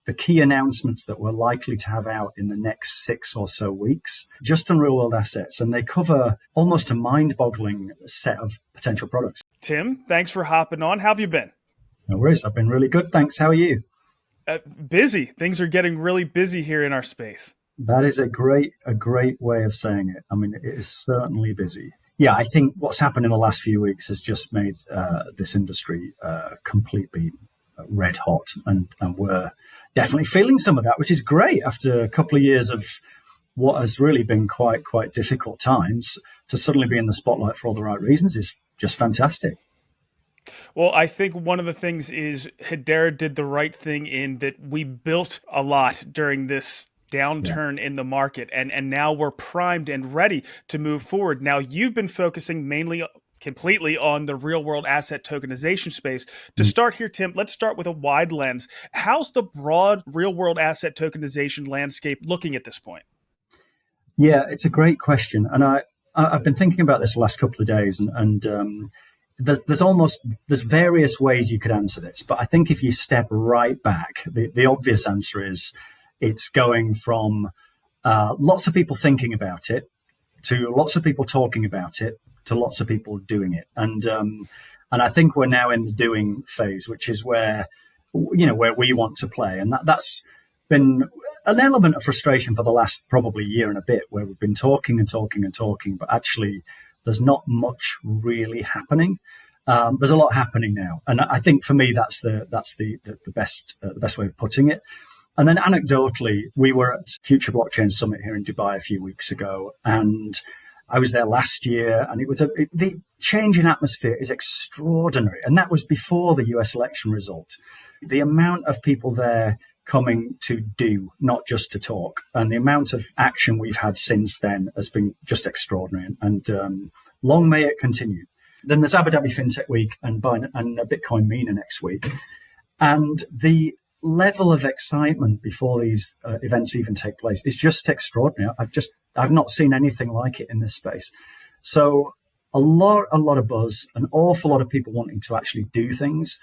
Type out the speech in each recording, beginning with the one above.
the key announcements that we're likely to have out in the next 6 or so weeks, just on real world assets. And they cover almost a mind-boggling set of potential products. Tim, thanks for hopping on. How have you been? No worries. I've been really good. Thanks. How are you? Busy. Things are getting really busy here in our space. That is a great way of saying it. I mean, it is certainly busy. Yeah, I think what's happened in the last few weeks has just made this industry completely red hot. And we're definitely feeling some of that, which is great after a couple of years of what has really been quite difficult times. To suddenly be in the spotlight for all the right reasons is just fantastic. Well, I think one of the things is Hedera did the right thing in that we built a lot during this downturn in the market, and now we're primed and ready to move forward. Now, you've been focusing completely on the real world asset tokenization space. To start here, Tim, let's start with a wide lens. How's the broad real world asset tokenization landscape looking at this point? Yeah, it's a great question. And I've been thinking about this the last couple of days, and there's various ways you could answer this. But I think if you step right back, the obvious answer is it's going from lots of people thinking about it to lots of people talking about it to lots of people doing it. And I think we're now in the doing phase, which is where we want to play. And that's been an element of frustration for the last probably year and a bit, where we've been talking, but actually there's not much really happening. There's a lot happening now, and I think for me that's the best way of putting it. And then anecdotally, we were at Future Blockchain Summit here in Dubai a few weeks ago, and I was there last year, and the change in atmosphere is extraordinary, and that was before the US election result. The amount of people there coming to do, not just to talk, and the amount of action we've had since then has been just extraordinary, and long may it continue. Then there's Abu Dhabi FinTech Week and Bitcoin MENA next week, and the level of excitement before these events even take place is just extraordinary. I've not seen anything like it in this space. So a lot of buzz, an awful lot of people wanting to actually do things.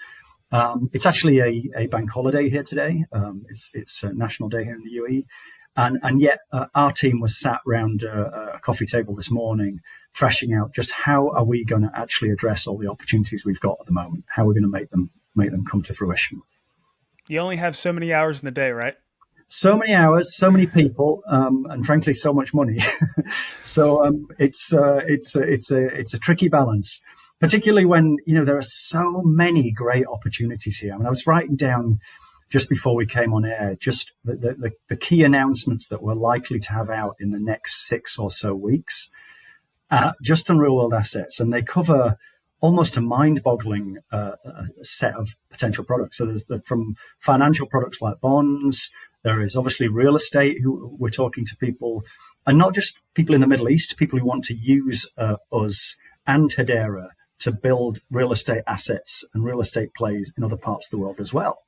It's actually a bank holiday here today. It's a national day here in the UAE. And yet our team was sat around a coffee table this morning, thrashing out just how are we going to actually address all the opportunities we've got at the moment? How are we going to make them come to fruition? You only have so many hours in the day, right? So many hours, so many people, and frankly, so much money. So it's a tricky balance, particularly when there are so many great opportunities here. I mean, I was writing down just before we came on air, just the key announcements that we're likely to have out in the next 6 or so weeks, just on real world assets, and they cover almost a mind-boggling set of potential products. So there's from financial products like bonds. There is obviously real estate, who we're talking to people, and not just people in the Middle East, people who want to use us and Hedera to build real estate assets and real estate plays in other parts of the world as well.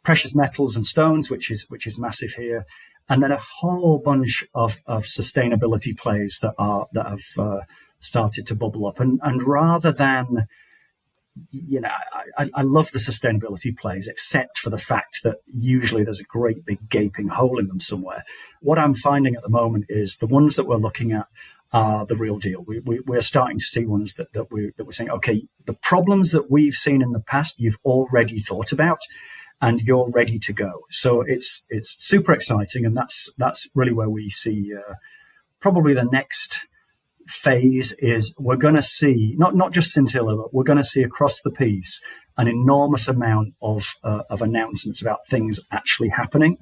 Precious metals and stones, which is massive here, and then a whole bunch of sustainability plays that have started to bubble up. And rather than, I love the sustainability plays, except for the fact that usually there's a great big gaping hole in them somewhere. What I'm finding at the moment is the ones that we're looking at are the real deal. We're starting to see ones that we're saying, okay, the problems that we've seen in the past, you've already thought about, and you're ready to go. So it's super exciting, and that's really where we see probably the next phase is we're going to see not just Scintilla, but we're going to see across the piece an enormous amount of announcements about things actually happening,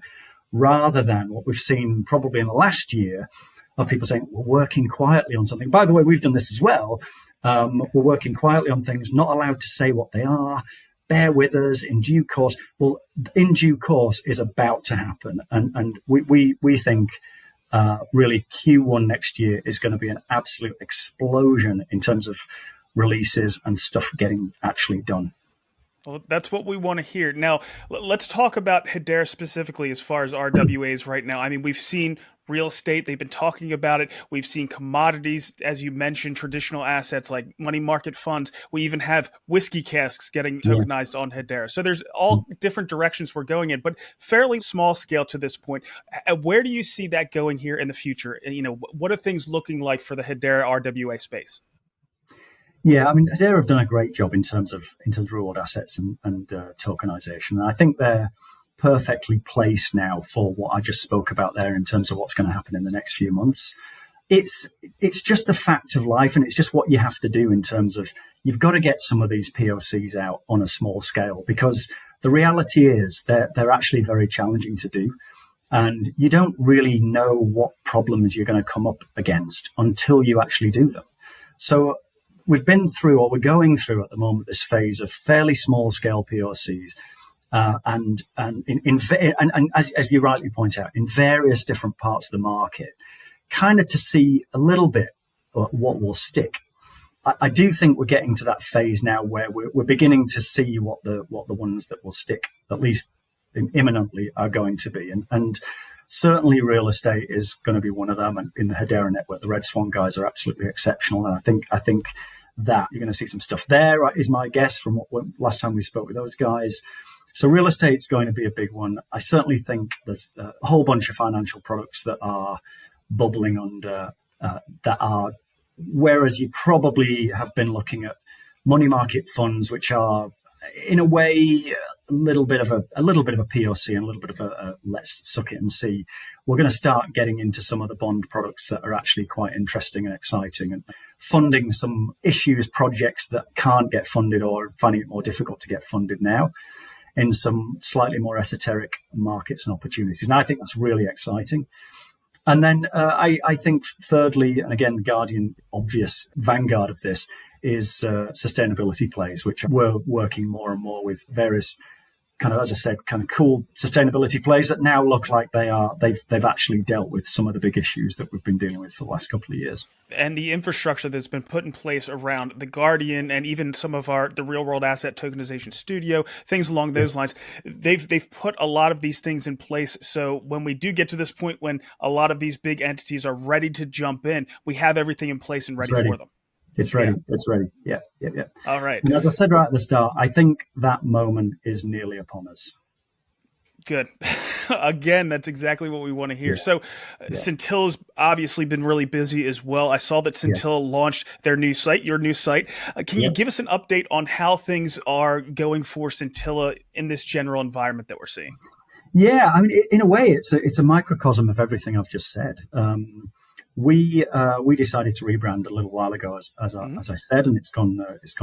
rather than what we've seen probably in the last year of people saying we're working quietly on something. By the way, we've done this as well. We're working quietly on things, not allowed to say what they are. Bear with us in due course. Well, in due course is about to happen, and we think really Q1 next year is going to be an absolute explosion in terms of releases and stuff getting actually done. Well, that's what we want to hear. Now, let's talk about Hedera specifically as far as RWAs right now. I mean, we've seen real estate. They've been talking about it. We've seen commodities, as you mentioned, traditional assets like money market funds. We even have whiskey casks getting tokenized on Hedera. So there's all different directions we're going in, but fairly small scale to this point. Where do you see that going here in the future? You know, what are things looking like for the Hedera RWA space? Yeah, I mean, Hedera have done a great job in terms of reward assets and tokenization. And I think they're perfectly placed now for what I just spoke about there in terms of what's going to happen in the next few months. It's just a fact of life, and it's just what you have to do in terms of you've got to get some of these POCs out on a small scale, because the reality is they're actually very challenging to do. And you don't really know what problems you're going to come up against until you actually do them. So we've been through, or we're going through at the moment, this phase of fairly small scale POCs, and as you rightly point out, in various different parts of the market, kind of to see a little bit what will stick. I do think we're getting to that phase now where we're beginning to see what the ones that will stick, at least imminently, are going to be, and certainly real estate is going to be one of them. And in the Hedera network, the Red Swan guys are absolutely exceptional, and I think that you're going to see some stuff there, is my guess from what last time we spoke with those guys. So real estate's going to be a big one. I certainly think there's a whole bunch of financial products that are bubbling under, that are, whereas you probably have been looking at money market funds, which are in a way a little bit of a POC and a little bit of a let's suck it and see. We're going to start getting into some of the bond products that are actually quite interesting and exciting, and funding some issues projects that can't get funded or finding it more difficult to get funded now in some slightly more esoteric markets and opportunities. And I think that's really exciting. And then I think thirdly, and again, the Guardian obvious vanguard of this is sustainability plays, which we're working more and more with various kind of, as I said, kind of cool sustainability plays that now look like they've actually dealt with some of the big issues that we've been dealing with for the last couple of years. And the infrastructure that's been put in place around the Guardian and even some of the real world asset tokenization studio, things along those lines, they've put a lot of these things in place. So when we do get to this point, when a lot of these big entities are ready to jump in, we have everything in place and ready for them. It's ready. Yeah. It's ready. Yeah. All right. And as I said right at the start, I think that moment is nearly upon us. Good. Again, that's exactly what we want to hear. So Scintilla's obviously been really busy as well. I saw that Scintilla launched their new site, your new site. Can you give us an update on how things are going for Scintilla in this general environment that we're seeing? Yeah, I mean, in a way, it's a microcosm of everything I've just said. We decided to rebrand a little while ago, as I said, and it's gone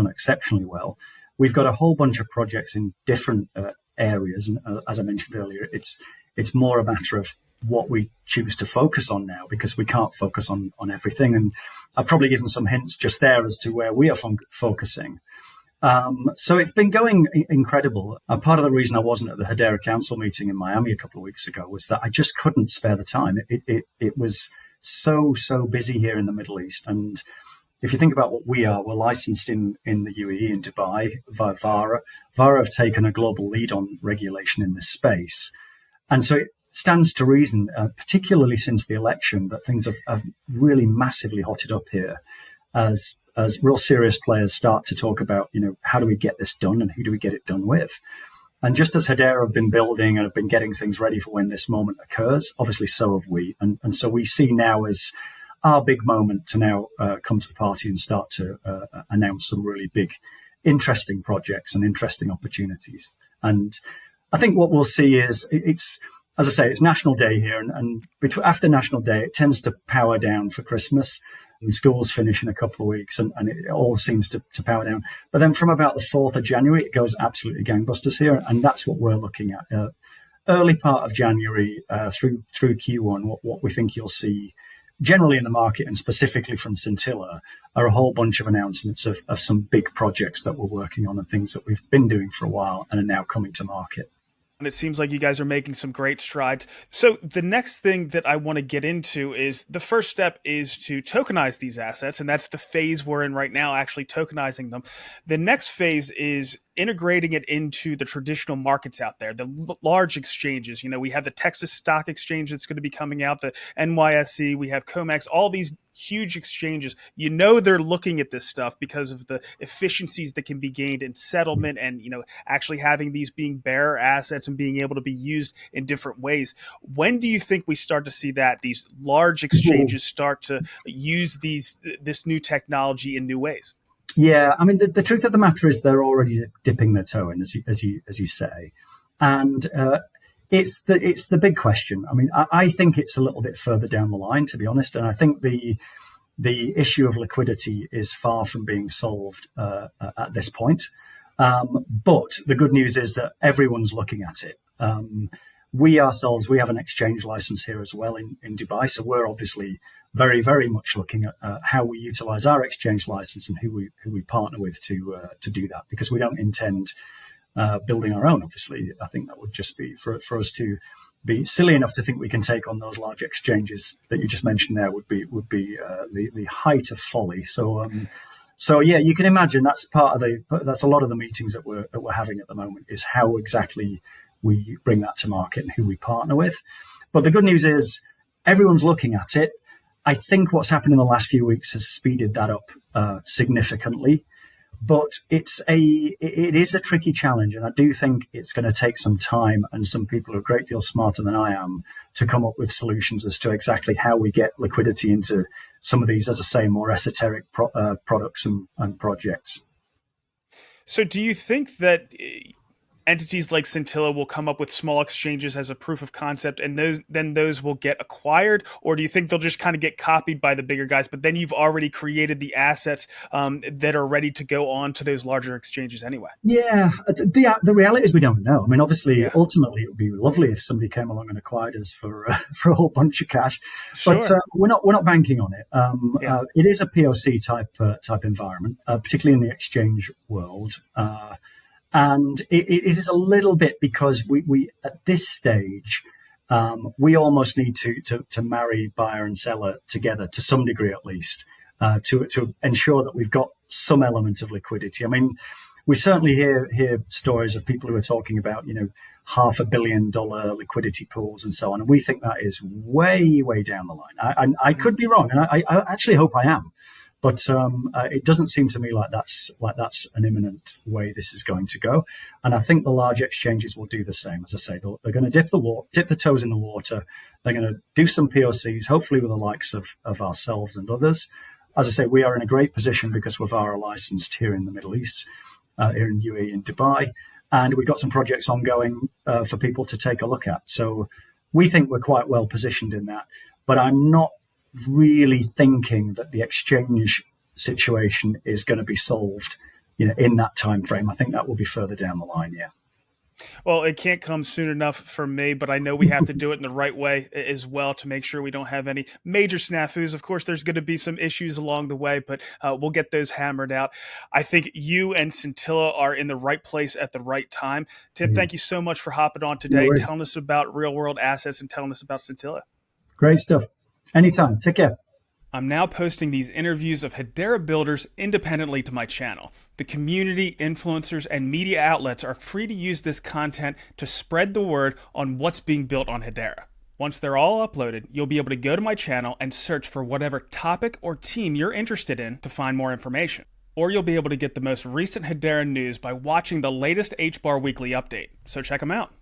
exceptionally well. We've got a whole bunch of projects in different areas, and as I mentioned earlier, it's more a matter of what we choose to focus on now, because we can't focus on everything. And I've probably given some hints just there as to where we are focusing. So it's been going incredible. Part of the reason I wasn't at the Hedera Council meeting in Miami a couple of weeks ago was that I just couldn't spare the time. It was so busy here in the Middle East. And if you think about what we're licensed in the UAE, in Dubai, via VARA. VARA have taken a global lead on regulation in this space. And so it stands to reason, particularly since the election, that things have really massively hotted up here as real serious players start to talk about, how do we get this done and who do we get it done with? And just as Hedera have been building and have been getting things ready for when this moment occurs, obviously so have we. And so we see now as our big moment to now come to the party and start to announce some really big, interesting projects and interesting opportunities. And I think what we'll see is it's, as I say, it's National Day here. And after National Day, it tends to power down for Christmas. And schools finish in a couple of weeks, and it all seems to power down. But then from about the 4th of January, it goes absolutely gangbusters here. And that's what we're looking at. Early part of January through Q1, what we think you'll see generally in the market, and specifically from Scintilla, are a whole bunch of announcements of some big projects that we're working on and things that we've been doing for a while and are now coming to market. And it seems like you guys are making some great strides. So the next thing that I want to get into is the first step is to tokenize these assets. And that's the phase we're in right now, actually tokenizing them. The next phase is integrating it into the traditional markets out there, the large exchanges. We have the Texas Stock Exchange that's going to be coming out, the NYSE, we have COMEX, all these huge exchanges. They're looking at this stuff because of the efficiencies that can be gained in settlement and, actually having these being bearer assets and being able to be used in different ways. When do you think we start to see that these large exchanges start to use this new technology in new ways? Yeah, I mean, the truth of the matter is they're already dipping their toe in, as you say, and it's the big question. I mean, I think it's a little bit further down the line, to be honest, and I think the issue of liquidity is far from being solved at this point. But the good news is that everyone's looking at it. We ourselves, we have an exchange license here as well in Dubai, so we're obviously very, very much looking at how we utilize our exchange license and who we partner with to do that, because we don't intend building our own. Obviously, I think that would just be for us to be silly enough to think we can take on those large exchanges that you just mentioned. There would be the height of folly. So yeah, you can imagine that's that's a lot of the meetings that we're having at the moment, is how exactly we bring that to market and who we partner with. But the good news is everyone's looking at it. I think what's happened in the last few weeks has speeded that up significantly. But it is a tricky challenge, and I do think it's going to take some time and some people who are a great deal smarter than I am to come up with solutions as to exactly how we get liquidity into some of these, as I say, more esoteric products and projects. So do you think that entities like Scintilla will come up with small exchanges as a proof of concept, and those will get acquired? Or do you think they'll just kind of get copied by the bigger guys, but then you've already created the assets that are ready to go on to those larger exchanges anyway? Yeah, the reality is we don't know. I mean, obviously, ultimately, it would be lovely if somebody came along and acquired us for a whole bunch of cash, sure. But we're not banking on it. It is a POC type environment, particularly in the exchange world. And it is a little bit because we at this stage, we almost need to marry buyer and seller together to some degree, at least, to ensure that we've got some element of liquidity. I mean, we certainly hear stories of people who are talking about, $500 million liquidity pools and so on. And we think that is way, way down the line. I could be wrong, and I actually hope I am. But it doesn't seem to me like that's an imminent way this is going to go. And I think the large exchanges will do the same. As I say, they're going to dip the toes in the water. They're going to do some POCs, hopefully with the likes of ourselves and others. As I say, we are in a great position because we're VARA licensed here in the Middle East, here in UAE and Dubai. And we've got some projects ongoing for people to take a look at. So we think we're quite well positioned in that. But I'm not really thinking that the exchange situation is going to be solved, in that time frame. I think that will be further down the line. Yeah. Well, it can't come soon enough for me, but I know we have to do it in the right way as well to make sure we don't have any major snafus. Of course, there's going to be some issues along the way, but we'll get those hammered out. I think you and Scintilla are in the right place at the right time. Tim, thank you so much for hopping on today, telling us about real world assets and telling us about Scintilla. Great stuff. Anytime. Take care. I'm now posting these interviews of Hedera builders independently to my channel. The community, influencers, and media outlets are free to use this content to spread the word on what's being built on Hedera. Once they're all uploaded, you'll be able to go to my channel and search for whatever topic or team you're interested in to find more information. Or you'll be able to get the most recent Hedera news by watching the latest HBAR Weekly update. So check them out.